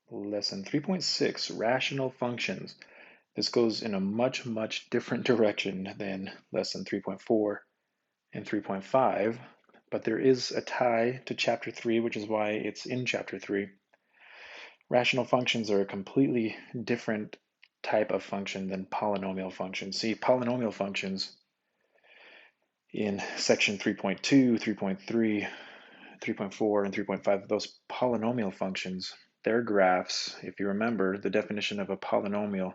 Lesson 3.6, Rational Functions. This goes in a much different direction than lesson 3.4 and 3.5, but there is a tie to chapter 3, which is why it's in chapter 3. Rational functions are a completely different type of function than polynomial functions. See, polynomial functions in section 3.2, 3.3, 3.4, and 3.5, those polynomial functions, their graphs, if you remember the definition of a polynomial,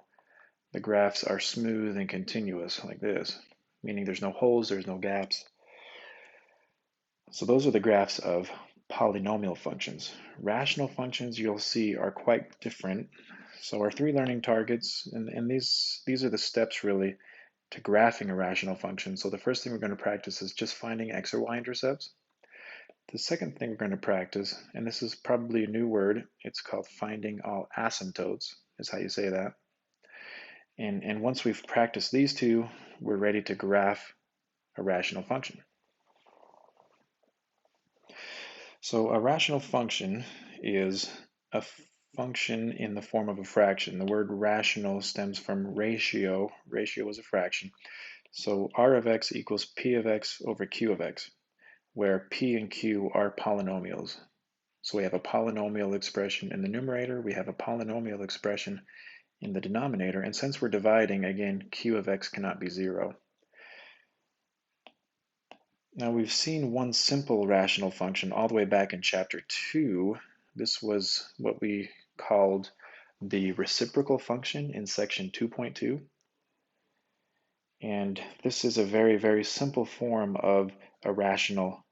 the graphs are smooth and continuous like this, meaning there's no holes, there's no gaps. So those are the graphs of polynomial functions. Rational functions, you'll see, are quite different. So our 3 learning targets, and these are the steps really to graphing a rational function. So the first thing we're going to practice is just finding x or y-intercepts. The second thing we're going to practice, and this is probably a new word, it's called finding all asymptotes, is how you say that. And once we've practiced these two, we're ready to graph a rational function. So a rational function is a function in the form of a fraction. The word rational stems from ratio. Ratio is a fraction. So r of x equals p of x over q of x, where p and q are polynomials. So we have a polynomial expression in the numerator, we have a polynomial expression in the denominator, and since we're dividing, again, q of x cannot be 0. Now we've seen one simple rational function all the way back in chapter 2. This was what we called the reciprocal function in section 2.2. And this is a very simple form of a rational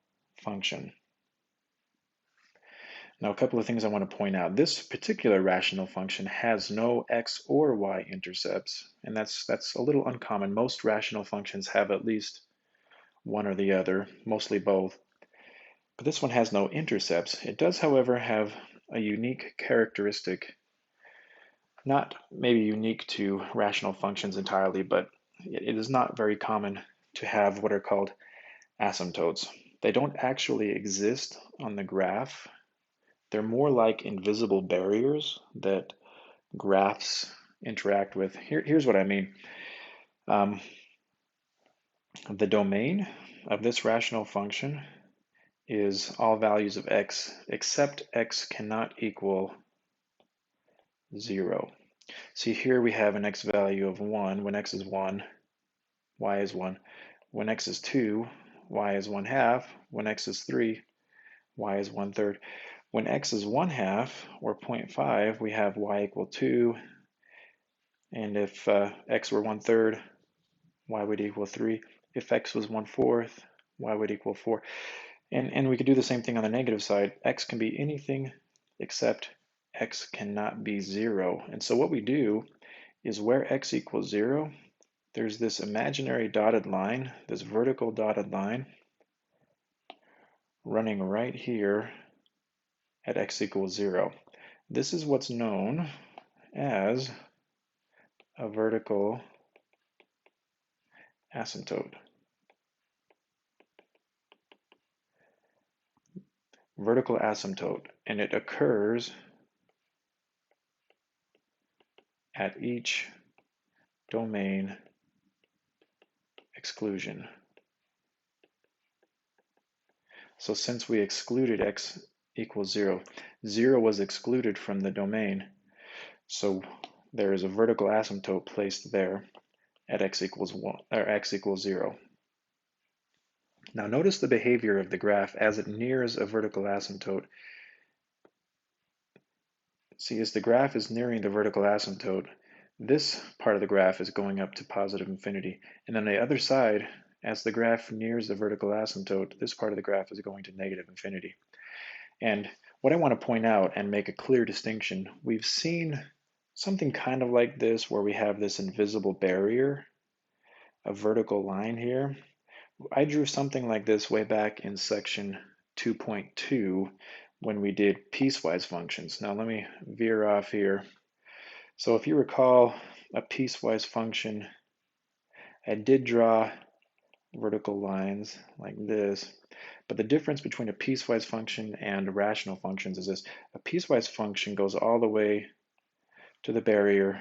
function. Now a couple of things I want to point out. This particular rational function has no x or y intercepts, and that's a little uncommon. Most rational functions have at least one or the other, mostly both. But this one has no intercepts. It does, however, have a unique characteristic, not maybe unique to rational functions entirely, but it is not very common to have what are called asymptotes. They don't actually exist on the graph. They're more like invisible barriers that graphs interact with. Here's what I mean. The domain of this rational function is all values of x except x cannot equal 0. See, here we have an x value of 1 when x is 1, y is 1. When x is 2, y is 1/2. When x is 3, y is 1/3. When x is 1/2 or 0.5, we have y equal 2. And if x were 1/3, y would equal 3. If x was 1/4, y would equal 4. And we could do the same thing on the negative side. X can be anything except x cannot be 0. And so what we do is where x equals 0, there's this imaginary dotted line, this vertical dotted line, running right here at x equals 0. This is what's known as a vertical asymptote. Vertical asymptote, and it occurs at each domain exclusion. So since we excluded x equals 0, 0 was excluded from the domain, so there is a vertical asymptote placed there at x equals 1 or x equals 0. Now notice the behavior of the graph as it nears a vertical asymptote. See, as the graph is nearing the vertical asymptote, this part of the graph is going up to positive infinity, and on the other side, as the graph nears the vertical asymptote, this part of the graph is going to negative infinity. And what I want to point out and make a clear distinction, we've seen something kind of like this where we have this invisible barrier, a vertical line here. I drew something like this way back in section 2.2 when we did piecewise functions. Now let me veer off here. So if you recall a piecewise function, I did draw vertical lines like this, But the difference between a piecewise function and rational functions is this. A piecewise function goes all the way to the barrier,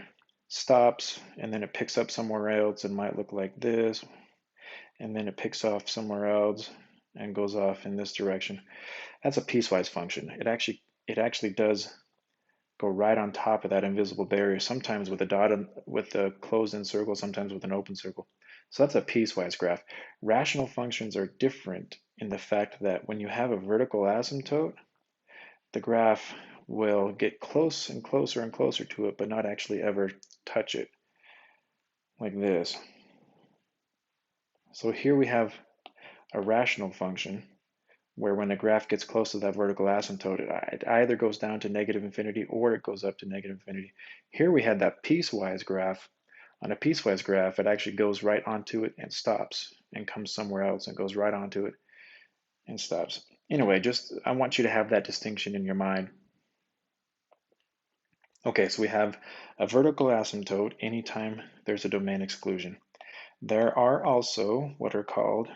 stops, and then it picks up somewhere else and might look like this, and then it picks off somewhere else and goes off in this direction. That's a piecewise function. It actually does go right on top of that invisible barrier, sometimes with a dot with a closed-in circle, sometimes with an open circle. So that's a piecewise graph. Rational functions are different in the fact that when you have a vertical asymptote, the graph will get close and closer and closer to it, but not actually ever touch it, like this. So here we have a rational function where when a graph gets close to that vertical asymptote, it either goes down to negative infinity or it goes up to negative infinity. Here we had that piecewise graph. On a piecewise graph, it actually goes right onto it and stops and comes somewhere else and goes right onto it and stops. Anyway, I want you to have that distinction in your mind. Okay, so we have a vertical asymptote anytime there's a domain exclusion. There are also what are called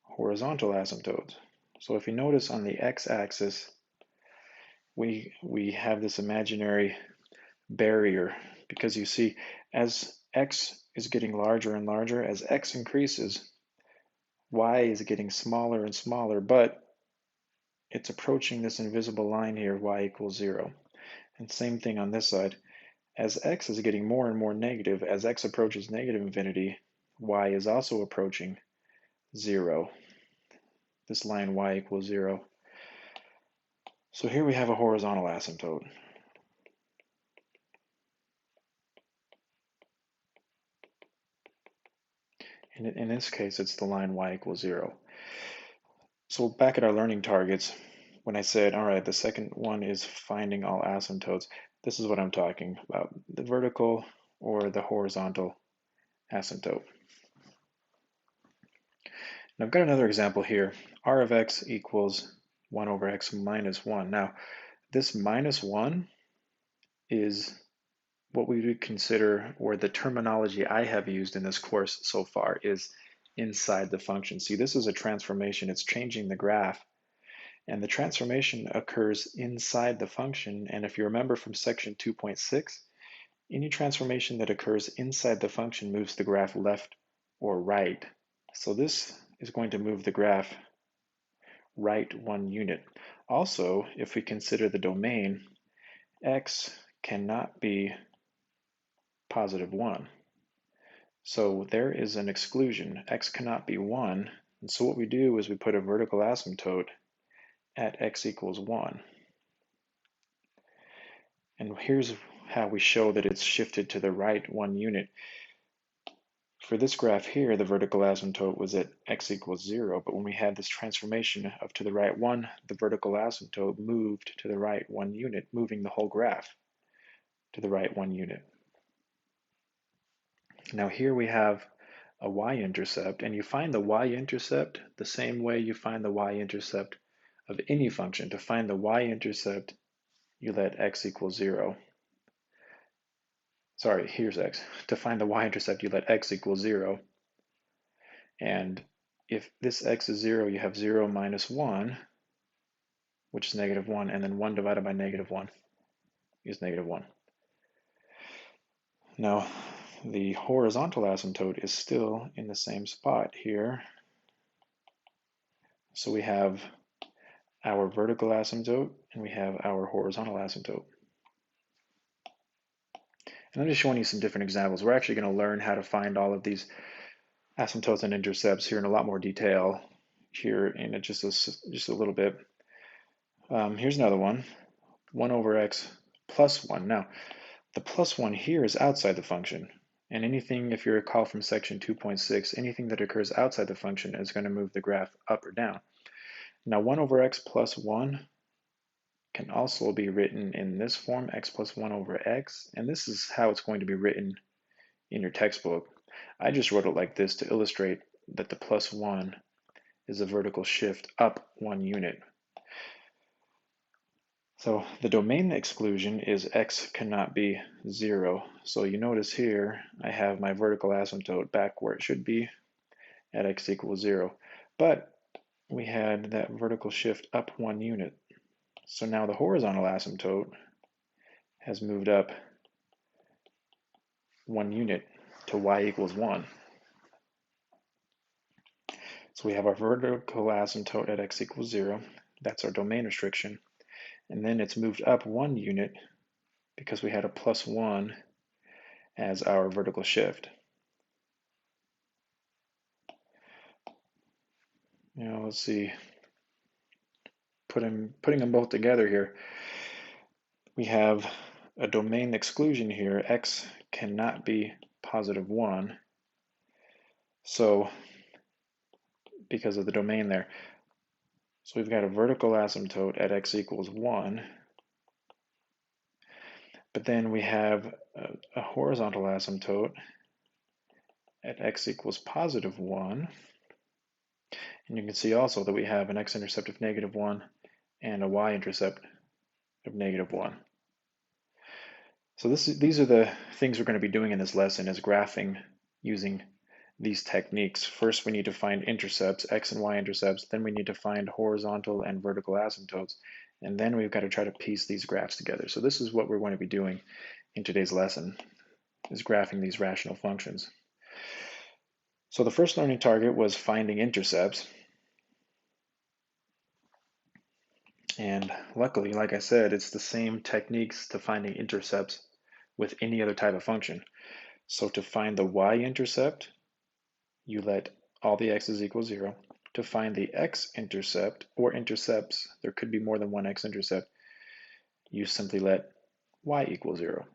horizontal asymptotes. So if you notice on the x-axis, we have this imaginary barrier because you see as x is getting larger and larger, as x increases, y is getting smaller and smaller, but it's approaching this invisible line here, y equals 0. And same thing on this side. As x is getting more and more negative, as x approaches negative infinity, y is also approaching 0. This line y equals 0. So here we have a horizontal asymptote. In this case, it's the line y equals 0. So back at our learning targets, when I said, all right, the second one is finding all asymptotes, this is what I'm talking about, the vertical or the horizontal asymptote. And I've got another example here. R of x equals 1 over x minus 1. Now, this minus 1 is what we would consider, or the terminology I have used in this course so far, is inside the function. See, this is a transformation. It's changing the graph. And the transformation occurs inside the function. And if you remember from section 2.6, any transformation that occurs inside the function moves the graph left or right. So this is going to move the graph right 1 unit. Also, if we consider the domain, x cannot be positive 1. So there is an exclusion. X cannot be 1. And so what we do is we put a vertical asymptote at x equals 1. And here's how we show that it's shifted to the right 1 unit. For this graph here, the vertical asymptote was at x equals 0, but when we had this transformation of to the right 1, the vertical asymptote moved to the right 1 unit, moving the whole graph to the right 1 unit. Now here we have a y-intercept, and you find the y-intercept the same way you find the y-intercept of any function. To find the y-intercept, you let x equal 0. Sorry, here's x. To find the y-intercept, you let x equal 0. And if this x is 0, you have 0 minus 1, which is negative 1, and then 1 divided by negative 1 is negative 1. Now, the horizontal asymptote is still in the same spot here. So we have our vertical asymptote and we have our horizontal asymptote. And I'm just showing you some different examples. We're actually going to learn how to find all of these asymptotes and intercepts here in a lot more detail here in just a little bit. Here's another one, 1 over x plus 1. Now, the plus 1 here is outside the function. And anything, if you recall from section 2.6, anything that occurs outside the function is going to move the graph up or down. Now 1 over x plus 1 can also be written in this form, x plus 1 over x, and this is how it's going to be written in your textbook. I just wrote it like this to illustrate that the plus 1 is a vertical shift up 1 unit. So the domain exclusion is x cannot be 0. So you notice here I have my vertical asymptote back where it should be at x equals 0. But we had that vertical shift up 1 unit. So now the horizontal asymptote has moved up 1 unit to y equals 1. So we have our vertical asymptote at x equals 0. That's our domain restriction. And then it's moved up 1 unit because we had a plus 1 as our vertical shift. Now let's see, putting them both together here, we have a domain exclusion here. X cannot be positive 1. So because of the domain there. So we've got a vertical asymptote at x equals 1. But then we have a horizontal asymptote at x equals positive 1. And you can see also that we have an x-intercept of negative 1 and a y-intercept of negative 1. So these are the things we're going to be doing in this lesson, is graphing using these techniques. First, we need to find intercepts, x and y-intercepts. Then we need to find horizontal and vertical asymptotes. And then we've got to try to piece these graphs together. So this is what we're going to be doing in today's lesson, is graphing these rational functions. So the first learning target was finding intercepts. And luckily, like I said, it's the same techniques to finding intercepts with any other type of function. So to find the y-intercept, you let all the x's equal 0. To find the x-intercept, or intercepts, there could be more than one x-intercept, you simply let y equal 0.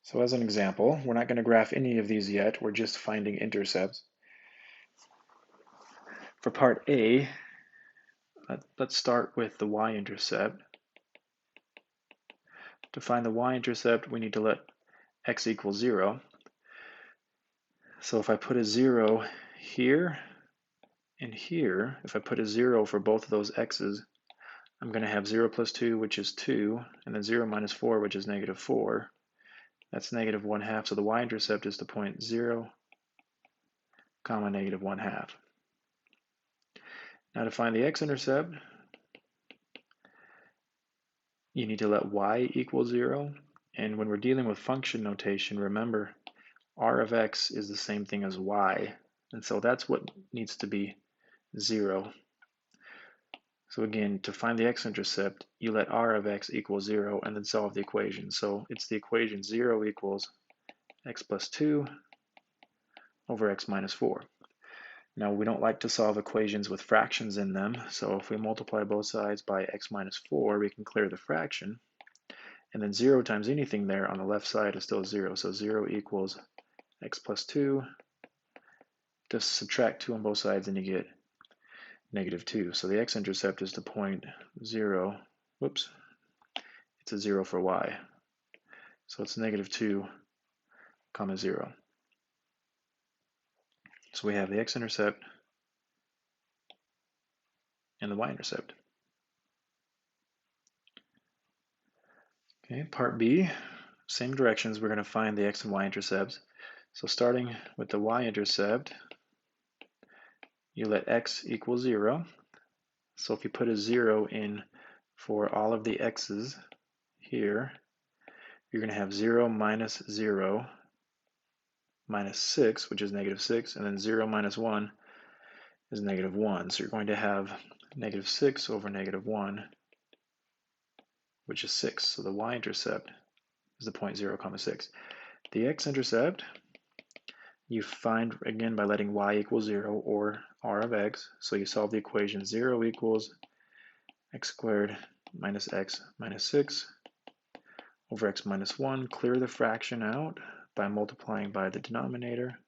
So as an example, we're not going to graph any of these yet, we're just finding intercepts. For part A, let's start with the y-intercept. To find the y-intercept, we need to let x equal 0. So if I put a 0 here and here, if I put a 0 for both of those x's, I'm going to have 0 plus 2, which is 2, and then 0 minus 4, which is negative 4. That's negative 1/2, so the y-intercept is the point 0, comma, negative 1/2. Now to find the x-intercept, you need to let y equal 0, and when we're dealing with function notation, remember, r of x is the same thing as y, and so that's what needs to be 0. So again, to find the x-intercept, you let r of x equal 0 and then solve the equation. So it's the equation 0 equals x plus 2 over x minus 4. Now we don't like to solve equations with fractions in them, so if we multiply both sides by x minus 4, we can clear the fraction. And then 0 times anything there on the left side is still 0, so 0 equals x plus 2. Just subtract 2 on both sides and you get negative 2. So the x-intercept is the point 0, whoops, it's a 0 for y. So it's negative 2, comma 0. So we have the x-intercept and the y-intercept. Okay, part B, same directions, we're going to find the x and y-intercepts. So starting with the y-intercept, you let x equal 0. So if you put a 0 in for all of the x's here, you're going to have 0 minus 0 minus 6, which is negative 6, and then 0 minus 1 is negative 1. So you're going to have negative 6 over negative 1, which is 6. So the y-intercept is the point 0, comma 6. The x-intercept, you find, again, by letting y equal 0 or r of x. So you solve the equation 0 equals x squared minus x minus 6 over x minus 1. Clear the fraction out by multiplying by the denominator.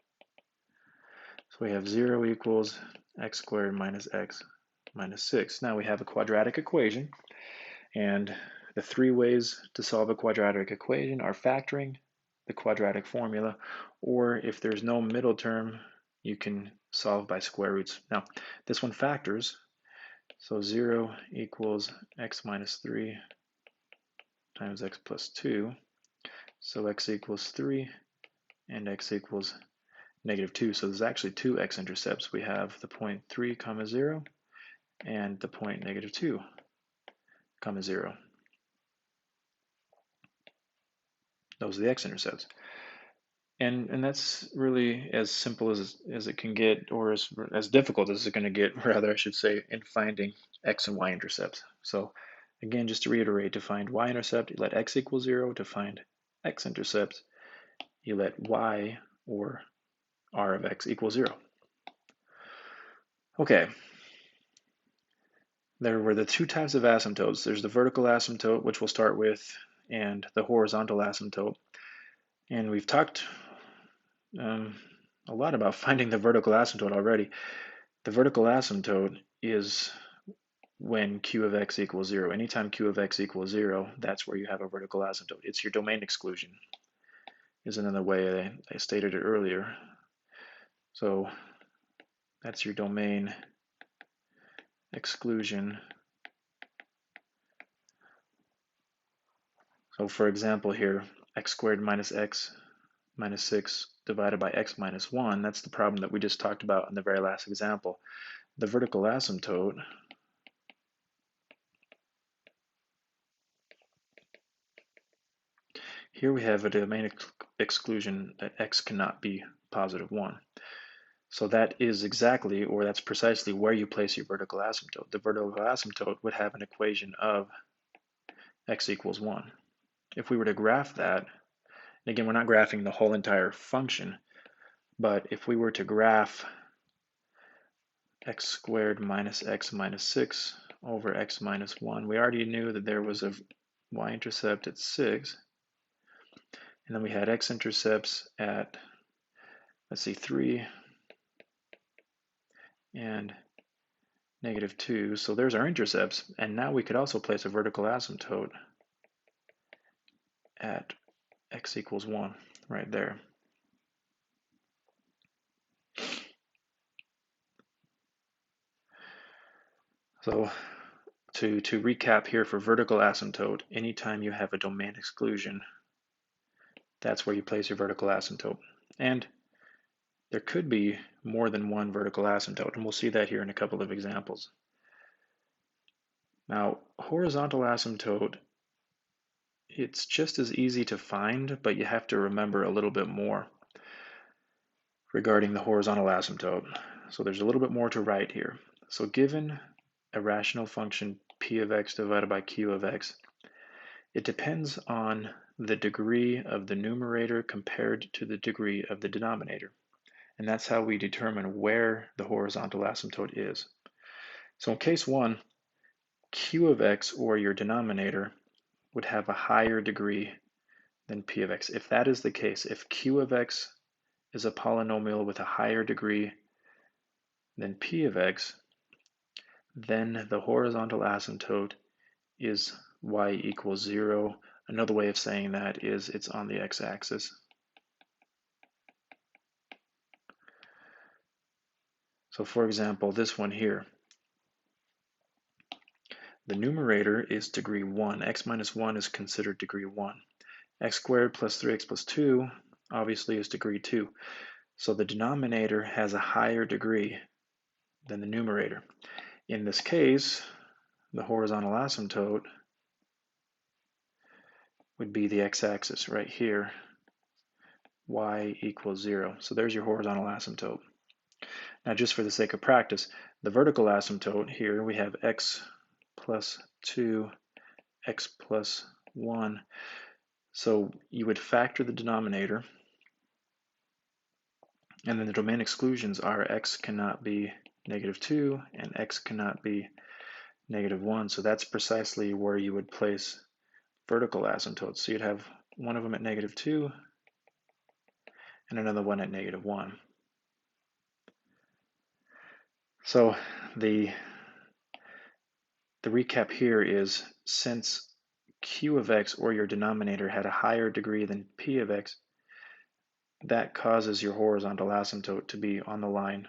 So we have 0 equals x squared minus x minus 6. Now we have a quadratic equation, and the three ways to solve a quadratic equation are factoring the quadratic formula, or if there's no middle term, you can solve by square roots. Now, this one factors, so 0 equals x minus 3 times x plus 2. So x equals 3 and x equals -2. So there's actually two x-intercepts. We have the point 3, 0 and the point -2, 0. Those are the x-intercepts. And that's really as simple as it can get, or as difficult as it's going to get, rather, I should say, in finding x and y-intercepts. So again, just to reiterate, to find y-intercept, you let x equal 0. To find x-intercepts, you let y, or r of x, equal 0. Okay, there were the two types of asymptotes. There's the vertical asymptote, which we'll start with, and the horizontal asymptote. And we've talked a lot about finding the vertical asymptote already. The vertical asymptote is when q of x equals 0. Anytime q of x equals 0, that's where you have a vertical asymptote. It's your domain exclusion, is another way I stated it earlier. So that's your domain exclusion. So for example here, x squared minus x minus 6 divided by x minus 1, that's the problem that we just talked about in the very last example. The vertical asymptote here we have a domain exclusion that x cannot be positive 1. So that is exactly, or that's precisely where you place your vertical asymptote. The vertical asymptote would have an equation of x equals 1. If we were to graph that, and again, we're not graphing the whole entire function, but if we were to graph x squared minus x minus 6 over x minus 1, we already knew that there was a y-intercept at 6, and then we had x-intercepts at, let's see, 3 and -2. So there's our intercepts, and now we could also place a vertical asymptote at x equals 1 right there. So to recap here, for vertical asymptote, anytime you have a domain exclusion, that's where you place your vertical asymptote. And there could be more than one vertical asymptote, and we'll see that here in a couple of examples. Now, horizontal asymptote, it's just as easy to find, but you have to remember a little bit more regarding the horizontal asymptote. So there's a little bit more to write here. So given a rational function p of x divided by q of x, it depends on the degree of the numerator compared to the degree of the denominator. And that's how we determine where the horizontal asymptote is. So in case 1, q of x, or your denominator, would have a higher degree than p of x. If that is the case, if q of x is a polynomial with a higher degree than p of x, then the horizontal asymptote is y equals 0. Another way of saying that is it's on the x-axis. So for example, this one here, the numerator is degree 1. X minus 1 is considered degree 1. X squared plus 3x plus 2 obviously is degree 2. So the denominator has a higher degree than the numerator. In this case, the horizontal asymptote would be the x-axis right here, y equals 0. So there's your horizontal asymptote. Now, just for the sake of practice, the vertical asymptote here, we have x plus 2, x plus 1. So you would factor the denominator, and then the domain exclusions are x cannot be -2 and x cannot be -1. So that's precisely where you would place vertical asymptotes. So you'd have one of them at -2 and another one at -1. So the recap here is, since q of x, or your denominator, had a higher degree than p of x, that causes your horizontal asymptote to be on the line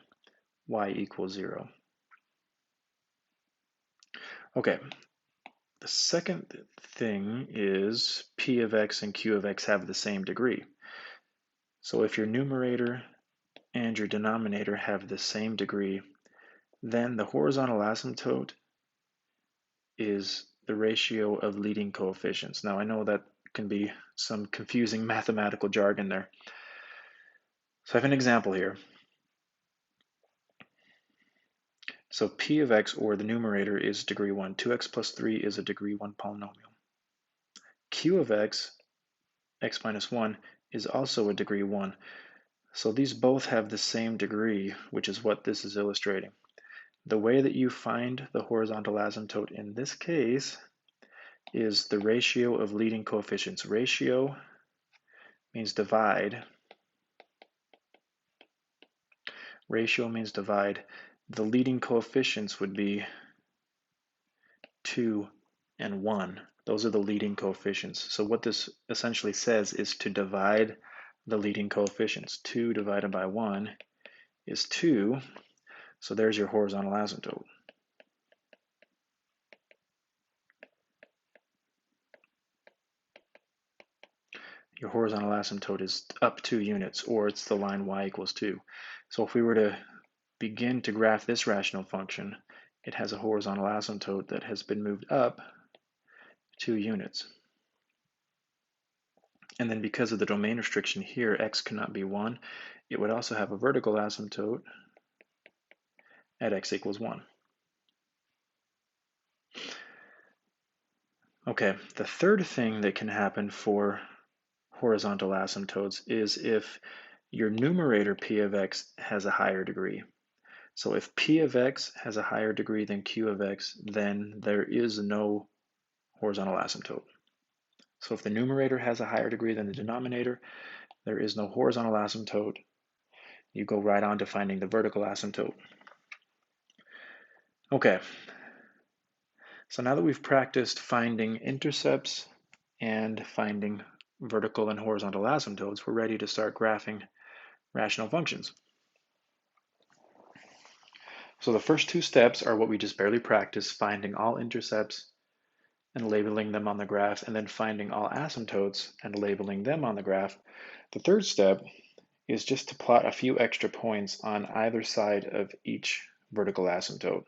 y equals 0. Okay, the second thing is p of x and q of x have the same degree. So if your numerator and your denominator have the same degree, then the horizontal asymptote is the ratio of leading coefficients. Now I know that can be some confusing mathematical jargon there. So I have an example here. So p of x, or the numerator, is degree 1. 2x plus 3 is a degree 1 polynomial. Q of x, x minus 1, is also a degree 1. So these both have the same degree, which is what this is illustrating. The way that you find the horizontal asymptote in this case is the ratio of leading coefficients. Ratio means divide. Ratio means divide. The leading coefficients would be 2 and 1. Those are the leading coefficients. So what this essentially says is to divide the leading coefficients. 2 divided by 1 is 2. So there's your horizontal asymptote. Your horizontal asymptote is up 2 units, or it's the line y equals 2. So if we were to begin to graph this rational function, it has a horizontal asymptote that has been moved up 2 units. And then because of the domain restriction here, x cannot be 1, it would also have a vertical asymptote at x equals 1. Okay, the third thing that can happen for horizontal asymptotes is if your numerator p of x has a higher degree. So if p of x has a higher degree than q of x, then there is no horizontal asymptote. So if the numerator has a higher degree than the denominator, there is no horizontal asymptote. You go right on to finding the vertical asymptote. Okay, so now that we've practiced finding intercepts and finding vertical and horizontal asymptotes, we're ready to start graphing rational functions. So the first 2 steps are what we just barely practiced, finding all intercepts and labeling them on the graph, and then finding all asymptotes and labeling them on the graph. The third step is just to plot a few extra points on either side of each vertical asymptote.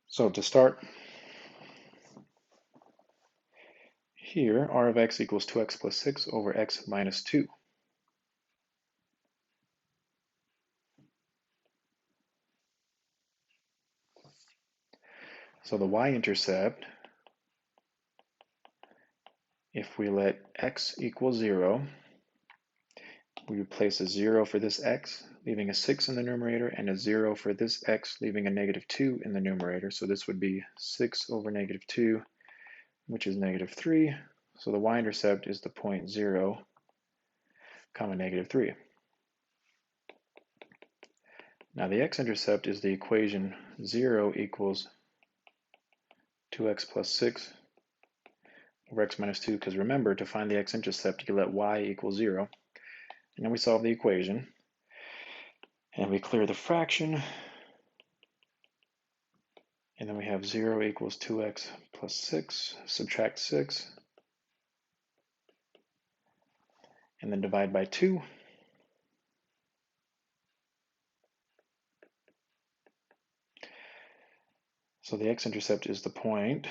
So to start, here r of x equals 2x plus 6 over x minus 2. So the y-intercept, if we let x equal 0, we replace a 0 for this x, leaving a 6 in the numerator, and a 0 for this x, leaving a negative 2 in the numerator. So this would be 6 over negative 2, which is negative 3. So the y-intercept is the point 0, comma negative 3. Now the x-intercept is the equation 0 equals 2x plus 6 over x minus 2, because remember, to find the x-intercept, you let y equal 0. And then we solve the equation, and we clear the fraction, and then we have 0 equals 2x plus 6, subtract 6, and then divide by 2. So the x-intercept is the point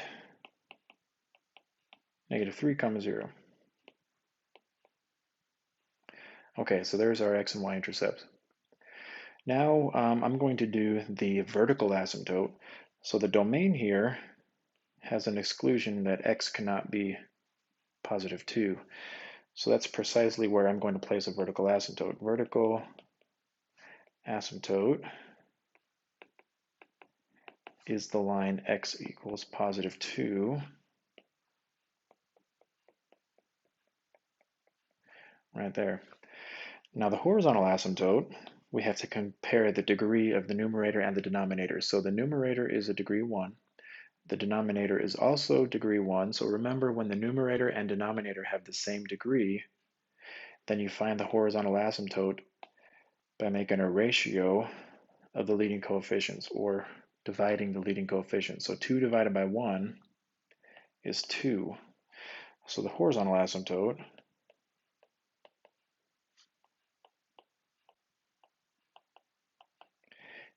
negative 3 comma 0. Okay, so there's our x and y intercepts. Now I'm going to do the vertical asymptote. So the domain here has an exclusion that x cannot be positive 2. So that's precisely where I'm going to place a vertical asymptote. Vertical asymptote is the line x equals positive 2. Right there. Now the horizontal asymptote, we have to compare the degree of the numerator and the denominator. So the numerator is a degree 1. The denominator is also degree 1. So remember, when the numerator and denominator have the same degree, then you find the horizontal asymptote by making a ratio of the leading coefficients, or dividing the leading coefficients. So 2 divided by 1 is 2. So the horizontal asymptote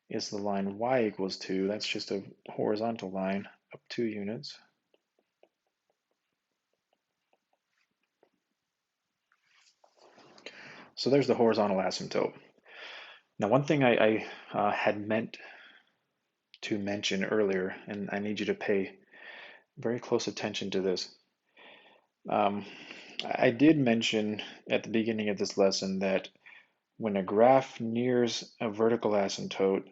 is the line y equals 2. That's just a horizontal line up 2 units. So there's the horizontal asymptote. Now, one thing I had meant to mention earlier, and I need you to pay very close attention to this. I did mention at the beginning of this lesson that when a graph nears a vertical asymptote,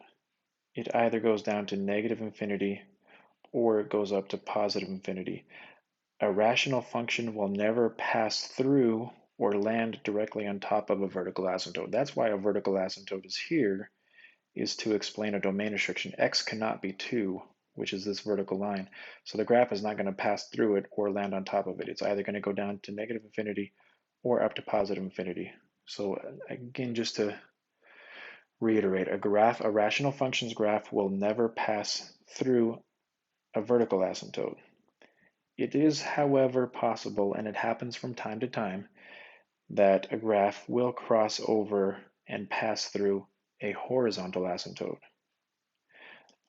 it either goes down to negative infinity or it goes up to positive infinity. A rational function will never pass through or land directly on top of a vertical asymptote. That's why a vertical asymptote is here, is to explain a domain restriction. X cannot be 2, which is this vertical line. So the graph is not going to pass through it or land on top of it. It's either going to go down to negative infinity or up to positive infinity. So again, just to reiterate, a rational function's graph will never pass through a vertical asymptote. It is, however, possible, and it happens from time to time, that a graph will cross over and pass through a horizontal asymptote.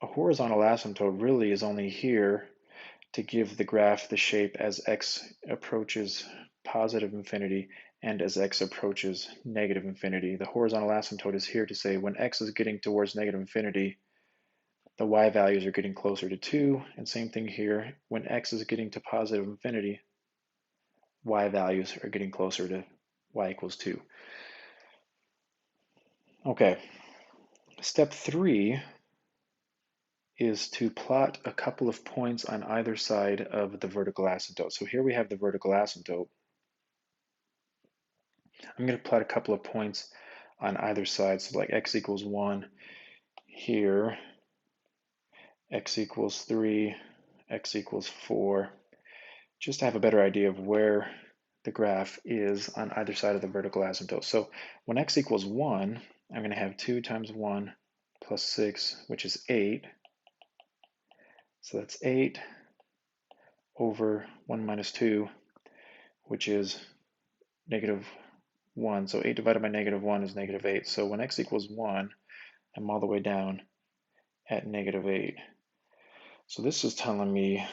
A horizontal asymptote really is only here to give the graph the shape as x approaches positive infinity and as x approaches negative infinity. The horizontal asymptote is here to say when x is getting towards negative infinity, the y values are getting closer to 2, and same thing here, when x is getting to positive infinity, y values are getting closer to y equals 2. Okay, step 3 is to plot a couple of points on either side of the vertical asymptote. So here we have the vertical asymptote. I'm going to plot a couple of points on either side, so like x equals 1 here, x equals 3, x equals 4, just to have a better idea of where the graph is on either side of the vertical asymptote. So when x equals 1, I'm going to have 2 times 1 plus 6, which is 8. So that's 8 over 1 minus 2, which is negative 1. So 8 divided by negative 1 is negative 8. So when x equals 1, I'm all the way down at negative 8. So this is telling me,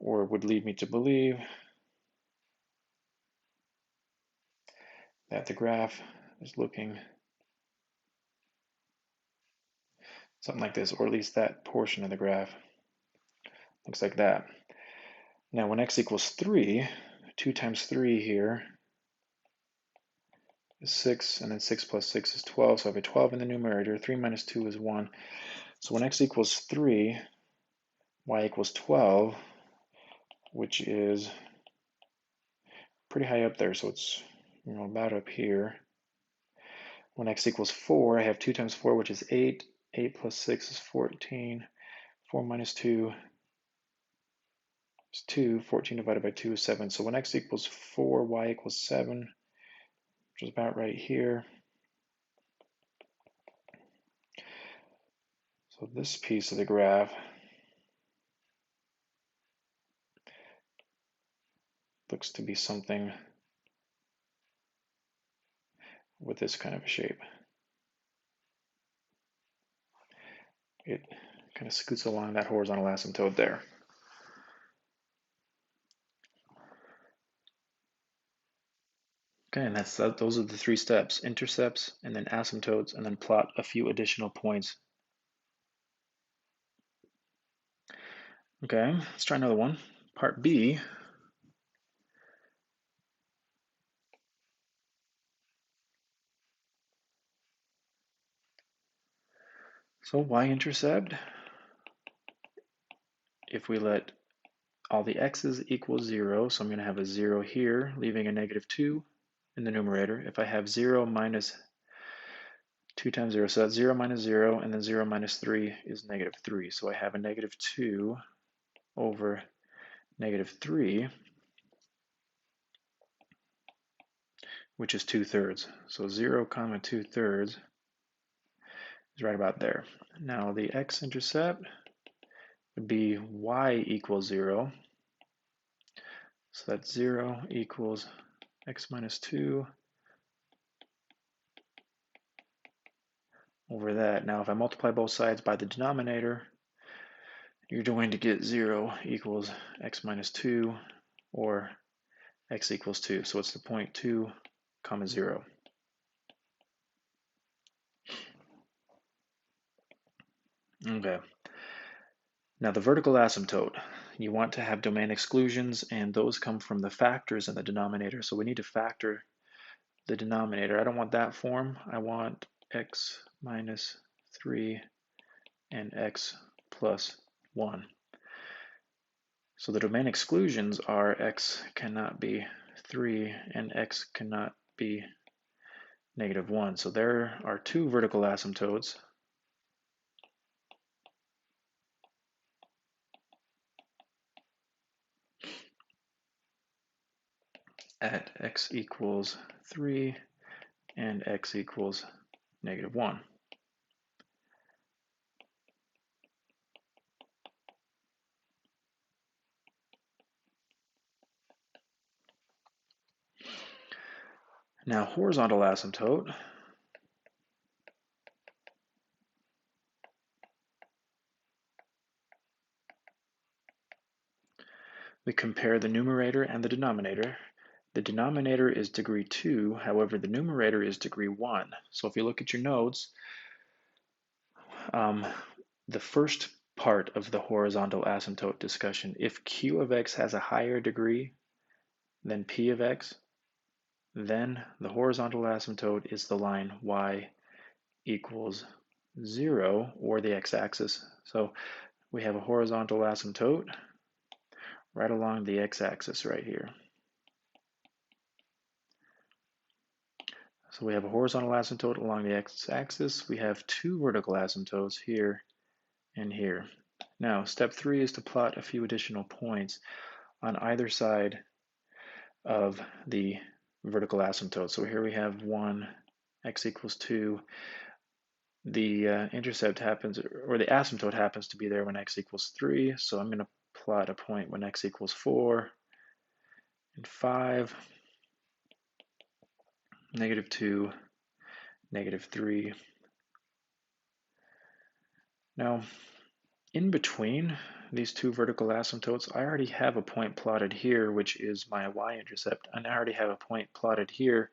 or would lead me to believe, that the graph is looking something like this, or at least that portion of the graph looks like that. Now when x equals 3, 2 times 3 here is 6, and then 6 plus 6 is 12, so I have a 12 in the numerator. 3 minus 2 is 1. So when x equals 3, y equals 12, which is pretty high up there, so it's about up here. When x equals 4, I have 2 times 4, which is 8. 8 plus 6 is 14. 4 minus 2 is 2. 14 divided by 2 is 7. So when x equals 4, y equals 7, which is about right here. So this piece of the graph looks to be something with this kind of a shape. It kind of scoots along that horizontal asymptote there. Okay, and those are the 3 steps: intercepts, and then asymptotes, and then plot a few additional points. Okay, let's try another one. Part B. So y-intercept, if we let all the x's equal 0, so I'm going to have a 0 here, leaving a negative 2 in the numerator. If I have 0 minus 2 times 0, so that's 0 minus 0, and then 0 minus 3 is negative 3. So I have a negative 2 over negative 3, which is 2/3. So 0 comma 2/3 is right about there. Now the x-intercept would be y equals 0. So that's 0 equals x minus 2 over that. Now if I multiply both sides by the denominator, you're going to get 0 equals x minus 2 or x equals 2. So it's the point 2, comma 0. Okay. Now the vertical asymptote, you want to have domain exclusions, and those come from the factors in the denominator. So we need to factor the denominator. I don't want that form. I want x minus 3 and x plus 1. So the domain exclusions are x cannot be 3 and x cannot be negative 1. So there are two vertical asymptotes. At x equals 3 and x equals negative 1. Now horizontal asymptote, we compare the numerator and the denominator. The denominator is degree 2, however the numerator is degree 1. So if you look at your notes, the first part of the horizontal asymptote discussion, if q of x has a higher degree than p of x, then the horizontal asymptote is the line y equals 0, or the x-axis. So we have a horizontal asymptote right along the x-axis right here. So we have a horizontal asymptote along the x-axis. We have two vertical asymptotes here and here. Now, step 3 is to plot a few additional points on either side of the vertical asymptote. So here we have 1, x equals 2. The intercept happens, or the asymptote happens to be there when x equals 3. So I'm going to plot a point when x equals 4 and 5, negative 2, negative 3. Now, in between these two vertical asymptotes, I already have a point plotted here, which is my y-intercept, and I already have a point plotted here,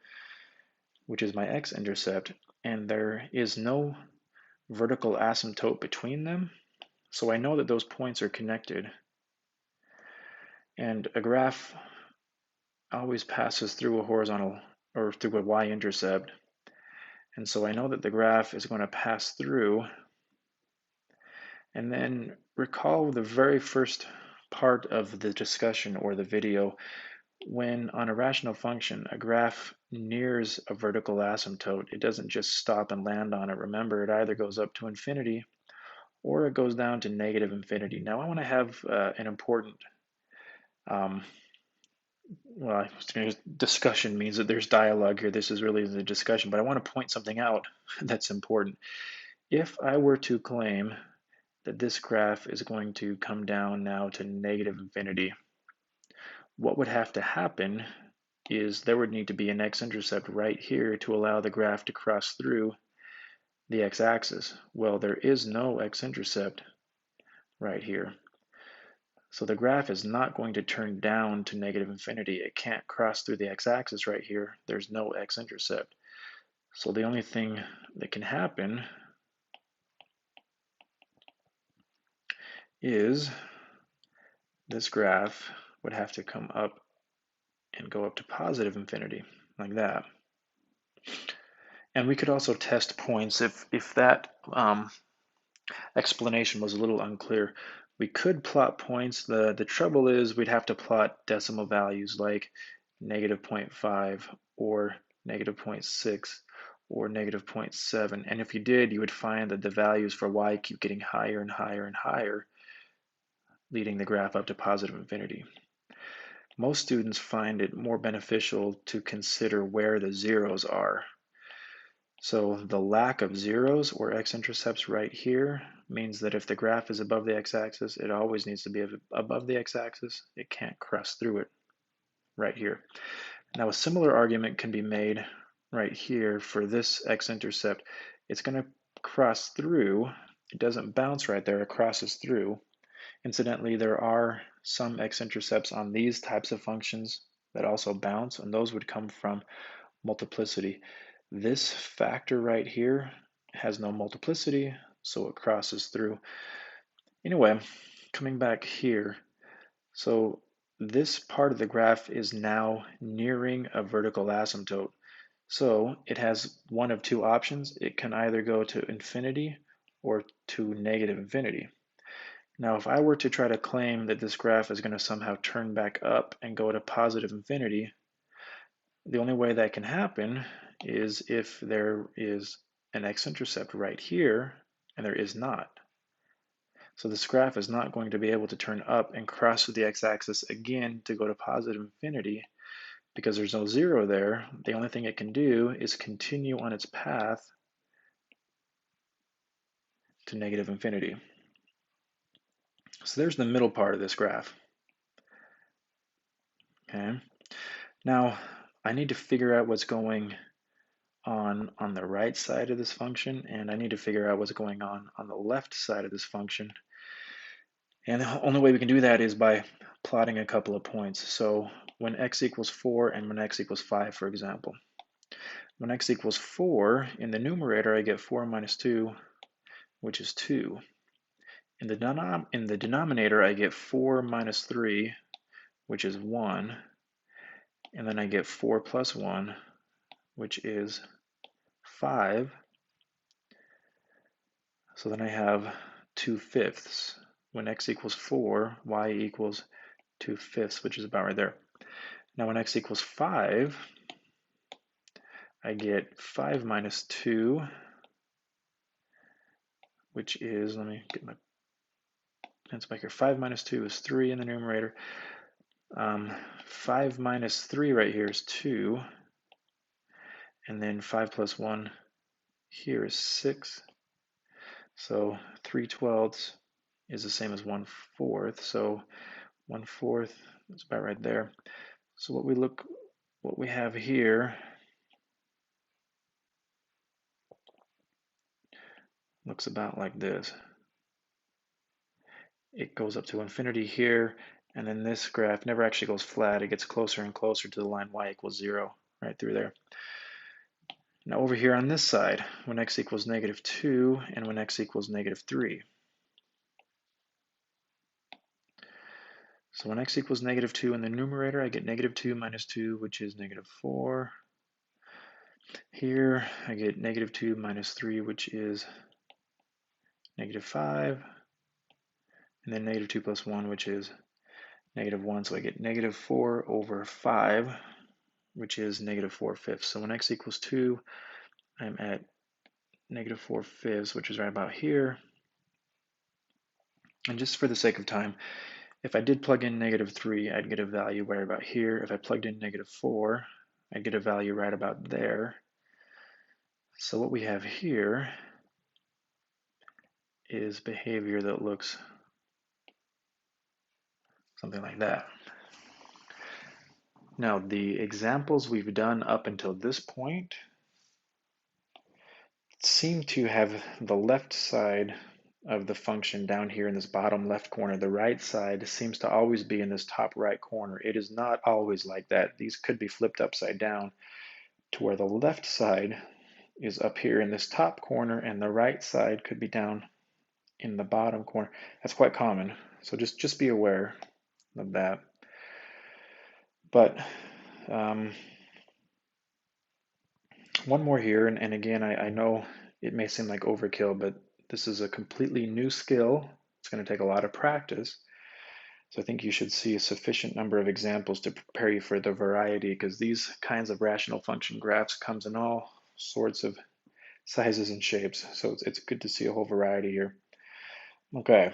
which is my x-intercept, and there is no vertical asymptote between them, so I know that those points are connected. And a graph always passes through a horizontal, or through a y-intercept, and so I know that the graph is going to pass through. And then recall the very first part of the discussion or the video, when on a rational function, a graph nears a vertical asymptote, it doesn't just stop and land on it. Remember, it either goes up to infinity or it goes down to negative infinity. Now I want to have an important, well, discussion means that there's dialogue here. This is really the discussion, but I want to point something out that's important. If I were to claim that this graph is going to come down now to negative infinity, what would have to happen is there would need to be an x-intercept right here to allow the graph to cross through the x-axis. Well, there is no x-intercept right here. So the graph is not going to turn down to negative infinity. It can't cross through the x-axis right here. There's no x-intercept. So the only thing that can happen is this graph would have to come up and go up to positive infinity, like that. And we could also test points if that explanation was a little unclear. We could plot points. The trouble is we'd have to plot decimal values like negative 0.5 or negative 0.6 or negative 0.7. And if you did, you would find that the values for y keep getting higher and higher and higher, leading the graph up to positive infinity. Most students find it more beneficial to consider where the zeros are. So the lack of zeros or x-intercepts right here means that if the graph is above the x-axis, it always needs to be above the x-axis. It can't cross through it. right here. Now a similar argument can be made right here for this x-intercept. It's going to cross through. It doesn't bounce right there, it crosses through. Incidentally, there are some x-intercepts on these types of functions that also bounce, and those would come from multiplicity. This factor right here has no multiplicity, so it crosses through. Anyway, coming back here, so this part of the graph is now nearing a vertical asymptote. So it has one of two options. It can either go to infinity or to negative infinity. Now, if I were to try to claim that this graph is going to somehow turn back up and go to positive infinity, the only way that can happen is if there is an x-intercept right here, and there is not. So this graph is not going to be able to turn up and cross through the x-axis again to go to positive infinity because there's no zero there. The only thing it can do is continue on its path to negative infinity. So there's the middle part of this graph. Okay. Now, I need to figure out what's going on the right side of this function, and I need to figure out what's going on the left side of this function. And the only way we can do that is by plotting a couple of points. So when x equals 4 and when x equals 5, for example. When x equals 4, in the numerator I get 4 minus 2, which is 2. In the denominator I get 4 minus 3, which is 1. And then I get 4 plus 1, which is 5. So then I have 2/5. When x equals 4, y equals 2/5, which is about right there. Now when x equals 5, I get 5 minus 2, which is, let me get my pencil back here, 5 minus 2 is 3 in the numerator. 5 minus 3 right here is 2, and then 5 plus 1 here is 6. So 3/12 is the same as 1/4, so 1/4 is about right there. So what we have here looks about like this. It goes up to infinity here, and then this graph never actually goes flat. It gets closer and closer to the line y equals 0, right through there. Now over here on this side, when x equals -2 and when x equals -3. So when x equals -2 in the numerator, I get -2 minus 2, which is -4. Here, I get -2 minus 3, which is -5. And then -2 plus 1, which is -1. So I get -4 over 5, which is -4/5. So when x equals 2, I'm at -4/5, which is right about here. And just for the sake of time, if I did plug in -3, I'd get a value right about here. If I plugged in -4, I'd get a value right about there. So what we have here is behavior that looks something like that. Now, the examples we've done up until this point seem to have the left side of the function down here in this bottom left corner. The right side seems to always be in this top right corner. It is not always like that. These could be flipped upside down to where the left side is up here in this top corner and the right side could be down in the bottom corner. That's quite common. So just be aware of that. But one more here, and again, I know it may seem like overkill, but this is a completely new skill. It's going to take a lot of practice. So I think you should see a sufficient number of examples to prepare you for the variety, because these kinds of rational function graphs comes in all sorts of sizes and shapes. So it's good to see a whole variety here. Okay.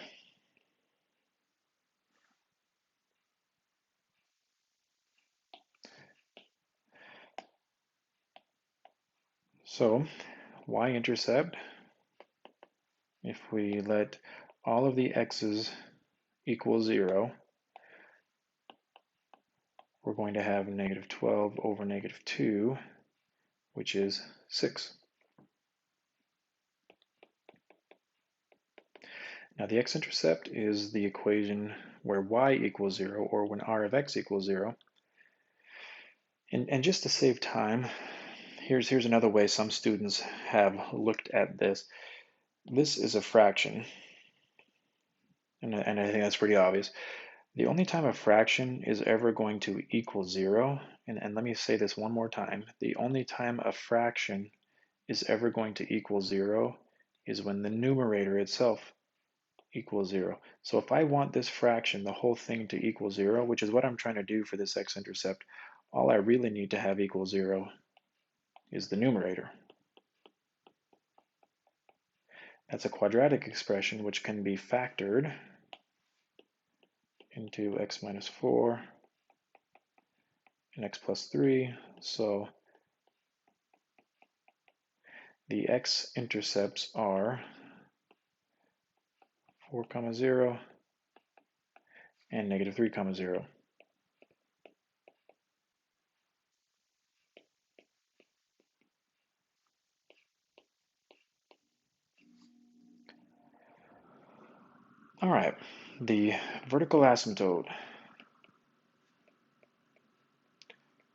So Y-intercept, if we let all of the x's equal 0, we're going to have negative 12 over negative 2, which is 6. Now the x-intercept is the equation where y equals 0, or when r of x equals 0. And just to save time, here's another way some students have looked at this. This is a fraction, and I think that's pretty obvious. The only time a fraction is ever going to equal 0, and let me say this one more time, the only time a fraction is ever going to equal 0 is when the numerator itself equals 0. So if I want this fraction, the whole thing, to equal 0, which is what I'm trying to do for this x-intercept, all I really need to have equal 0 is the numerator. That's a quadratic expression which can be factored into x minus 4 and x plus 3. So the x-intercepts are 4, 0 and negative 3, 0. All right, the vertical asymptote,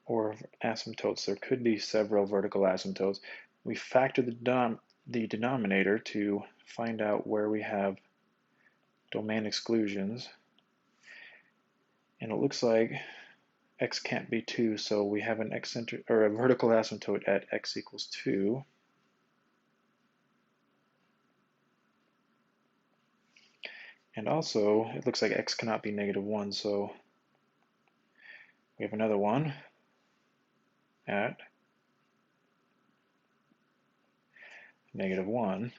or asymptotes, there could be several vertical asymptotes. We factor the denominator to find out where we have domain exclusions. And it looks like x can't be 2, so we have an a vertical asymptote at x equals 2. And also, it looks like x cannot be negative 1, so we have another one at negative 1.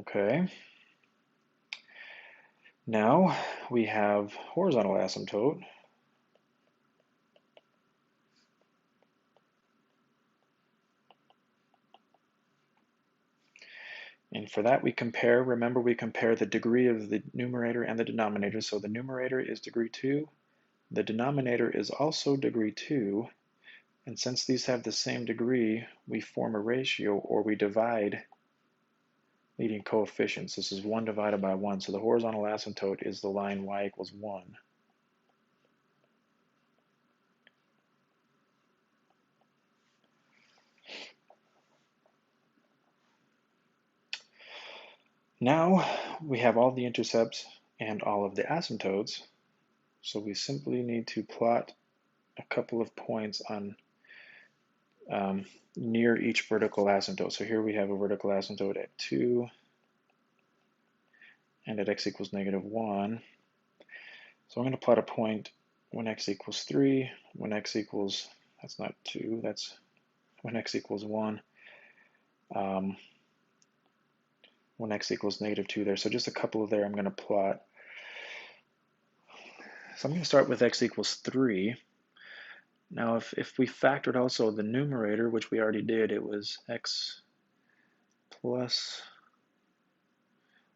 Okay. Now we have horizontal asymptote. And for that we compare, remember we compare the degree of the numerator and the denominator. So the numerator is degree 2, the denominator is also degree 2, and since these have the same degree, we form a ratio, or we divide leading coefficients. This is 1 divided by 1, so the horizontal asymptote is the line y equals 1. Now we have all the intercepts and all of the asymptotes, so we simply need to plot a couple of points on near each vertical asymptote. So here we have a vertical asymptote at 2 and at x equals negative 1. So I'm going to plot a point when x equals 3, when x equals, that's not 2, that's when x equals 1, when x equals negative 2 there. So just a couple of there I'm going to plot. So I'm going to start with x equals 3. Now if we factored also the numerator, which we already did, it was x plus,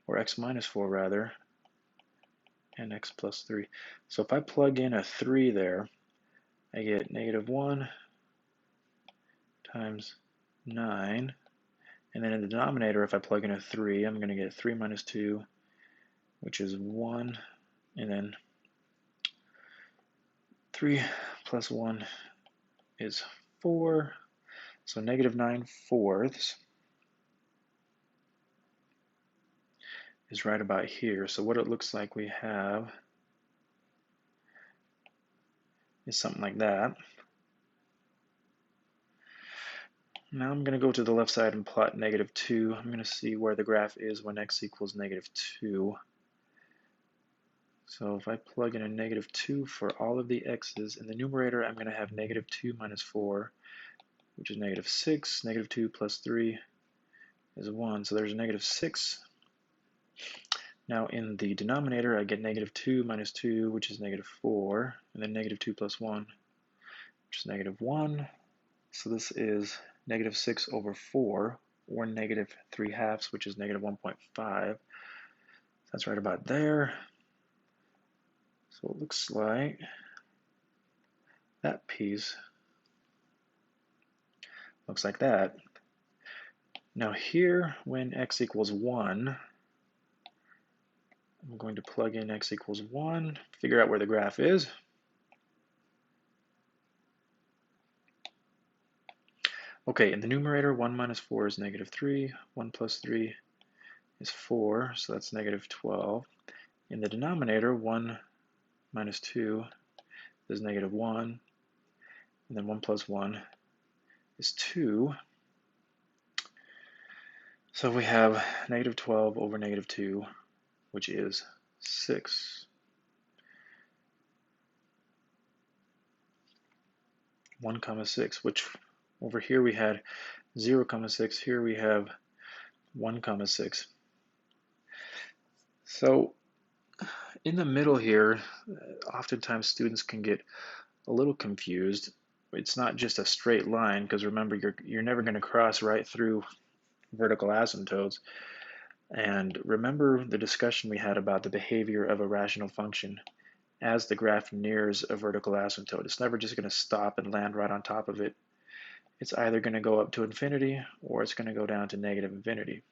or x minus 4 rather, and x plus 3. So if I plug in a 3 there, I get negative 1 times 9. And then in the denominator, if I plug in a 3, I'm going to get 3 minus 2, which is 1. And then 3 plus 1 is 4. So negative 9/4 is right about here. So what it looks like we have is something like that. Now I'm going to go to the left side and plot negative 2. I'm going to see where the graph is when x equals negative 2. So if I plug in a negative 2 for all of the x's, in the numerator I'm going to have negative 2 minus 4, which is negative 6. Negative 2 plus 3 is 1, so there's a negative 6. Now in the denominator I get negative 2 minus 2, which is negative 4, and then negative 2 plus 1, which is negative 1. So this is negative 6 over 4, or negative 3/2, which is negative 1.5. That's right about there. So it looks like that piece looks like that. Now here, when x equals 1, I'm going to plug in x equals 1, figure out where the graph is. Okay, in the numerator, 1 minus 4 is negative 3. 1 plus 3 is 4, so that's negative 12. In the denominator, 1 minus 2 is negative 1. And then 1 plus 1 is 2. So we have negative 12 over negative 2, which is 6. 1 comma 6, which over here we had 0 comma 6, here we have 1 comma 6. So in the middle here, oftentimes students can get a little confused. It's not just a straight line, because remember, you're never going to cross right through vertical asymptotes. And remember the discussion we had about the behavior of a rational function as the graph nears a vertical asymptote. It's never just going to stop and land right on top of it. It's either going to go up to infinity or it's going to go down to negative infinity.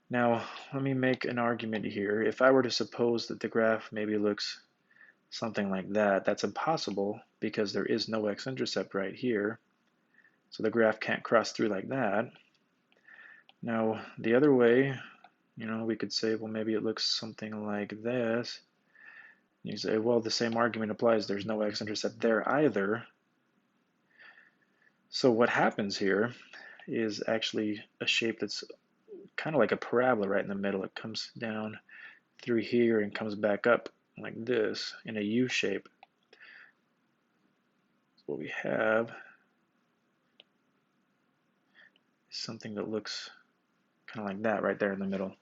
Now, let me make an argument here. If I were to suppose that the graph maybe looks something like that, that's impossible because there is no x-intercept right here. So the graph can't cross through like that. Now, the other way, we could say, well, maybe it looks something like this. You say, well, the same argument applies. There's no x-intercept there either. So what happens here is actually a shape that's kind of like a parabola right in the middle. It comes down through here and comes back up like this in a U shape. So what we have is something that looks kind of like that right there in the middle.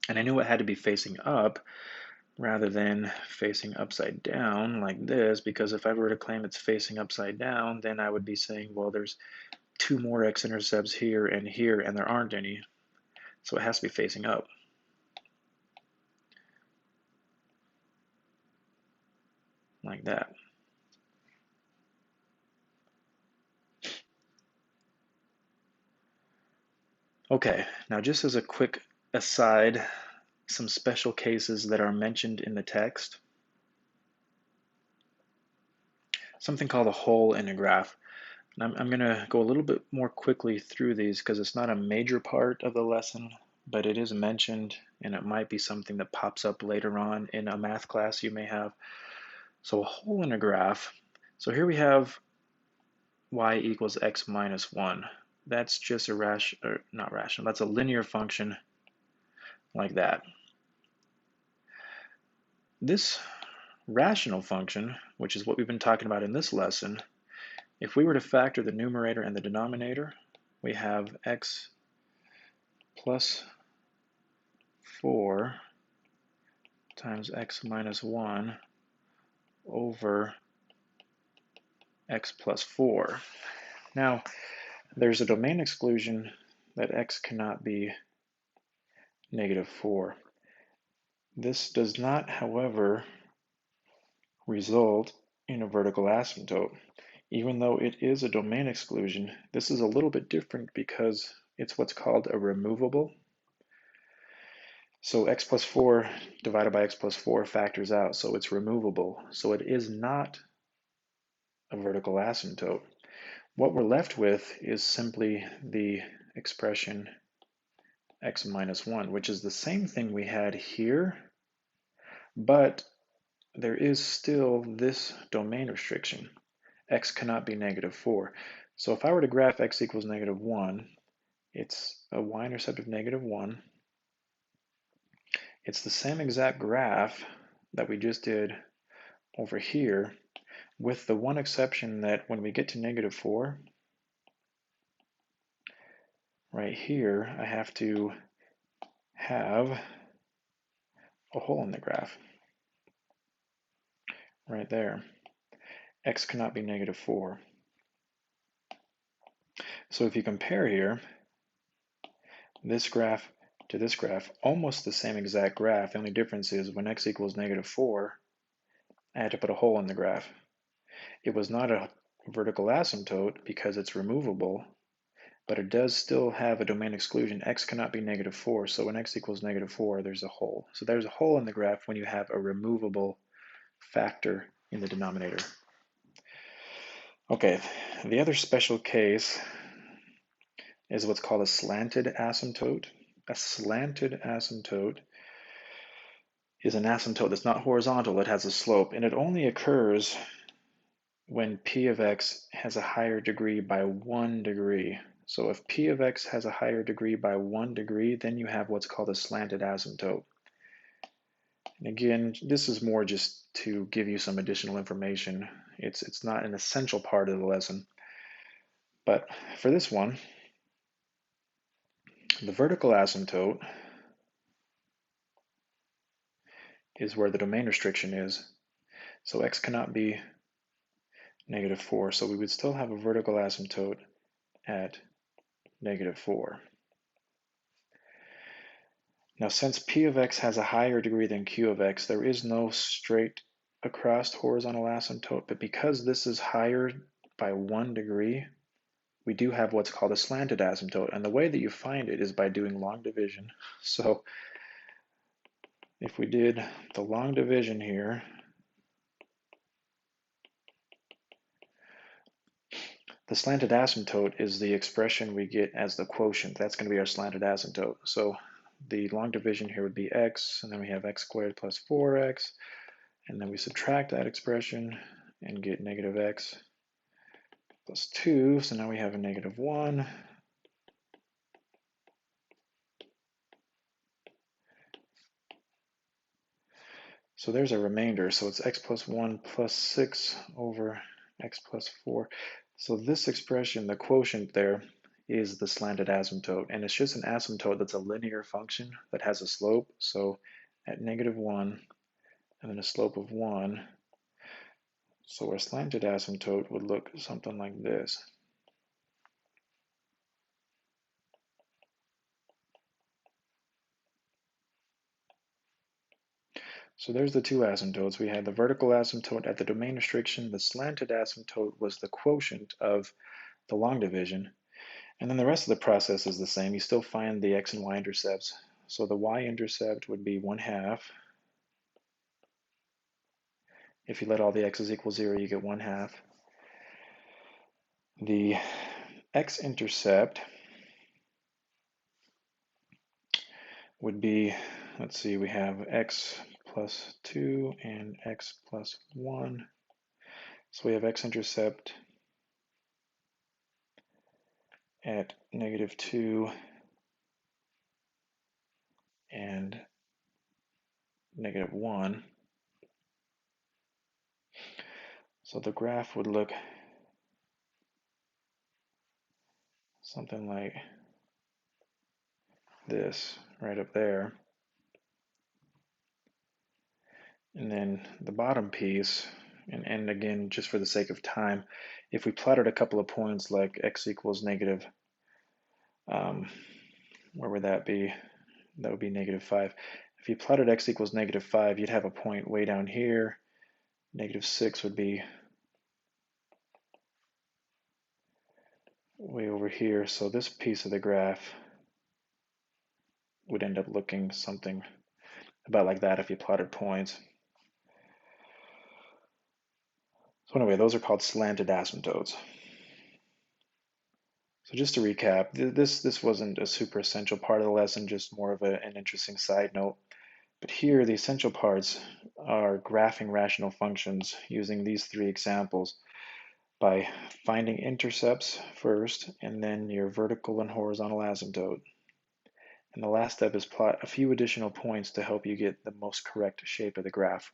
And I knew it had to be facing up rather than facing upside down like this, because if I were to claim it's facing upside down, then I would be saying, well, there's 2 more x-intercepts here, and there aren't any. So it has to be facing up. Like that. Okay, now just as a quick aside, some special cases that are mentioned in the text. Something called a hole in a graph. And I'm going to go a little bit more quickly through these because it's not a major part of the lesson, but it is mentioned, and it might be something that pops up later on in a math class you may have. So a hole in a graph. So here we have y equals x minus 1. That's just not rational, that's a linear function like that. This rational function, which is what we've been talking about in this lesson, if we were to factor the numerator and the denominator, we have x plus 4 times x minus 1 over x plus 4. Now, there's a domain exclusion that x cannot be negative 4. This does not, however, result in a vertical asymptote. Even though it is a domain exclusion, this is a little bit different because it's what's called a removable. So x plus 4 divided by x plus 4 factors out, so it's removable. So it is not a vertical asymptote. What we're left with is simply the expression x minus 1, which is the same thing we had here, but there is still this domain restriction. X cannot be negative 4. So if I were to graph x equals negative 1, it's a y-intercept of negative 1. It's the same exact graph that we just did over here, with the one exception that when we get to negative 4, right here, I have to have a hole in the graph. Right there. X cannot be negative 4. So if you compare here, this graph to this graph, almost the same exact graph. The only difference is when x equals -4, I had to put a hole in the graph. It was not a vertical asymptote because it's removable, but it does still have a domain exclusion. X cannot be -4, so when x equals -4, there's a hole. So there's a hole in the graph when you have a removable factor in the denominator. Okay, the other special case is what's called a slanted asymptote. A slanted asymptote is an asymptote that's not horizontal, it has a slope, and it only occurs when p of x has a higher degree by 1 degree. So if p of x has a higher degree by 1 degree, then you have what's called a slanted asymptote. And again, this is more just to give you some additional information. It's not an essential part of the lesson. But for this one, the vertical asymptote is where the domain restriction is. So x cannot be -4, so we would still have a vertical asymptote at -4. Now, since p of x has a higher degree than q of x, there is no straight across horizontal asymptote, but because this is higher by 1 degree, we do have what's called a slanted asymptote, and the way that you find it is by doing long division. So if we did the long division here, the slanted asymptote is the expression we get as the quotient. That's going to be our slanted asymptote. So the long division here would be x, and then we have x squared plus 4x, and then we subtract that expression and get -x plus 2, so now we have a -1. So there's a remainder, so it's x plus 1 plus 6 over x plus 4. So this expression, the quotient there, is the slanted asymptote, and it's just an asymptote that's a linear function that has a slope. So at -1 and then a slope of 1, so our slanted asymptote would look something like this. So there's the two asymptotes. We had the vertical asymptote at the domain restriction. The slanted asymptote was the quotient of the long division. And then the rest of the process is the same. You still find the x and y-intercepts. So the y-intercept would be 1/2. If you let all the x's equal 0, you get 1/2. The x-intercept would be, let's see, we have x plus 2 and x plus 1. So we have x-intercept at -2 and -1. So the graph would look something like this right up there. And then the bottom piece, and again, just for the sake of time, if we plotted a couple of points like x equals negative, where would that be? That would be -5. If you plotted x equals -5, you'd have a point way down here. -6 would be way over here. So this piece of the graph would end up looking something about like that if you plotted points. So anyway, those are called slanted asymptotes. So just to recap, this wasn't a super essential part of the lesson, just more of an interesting side note. But here, the essential parts are graphing rational functions using these three examples by finding intercepts first, and then your vertical and horizontal asymptote. And the last step is plot a few additional points to help you get the most correct shape of the graph.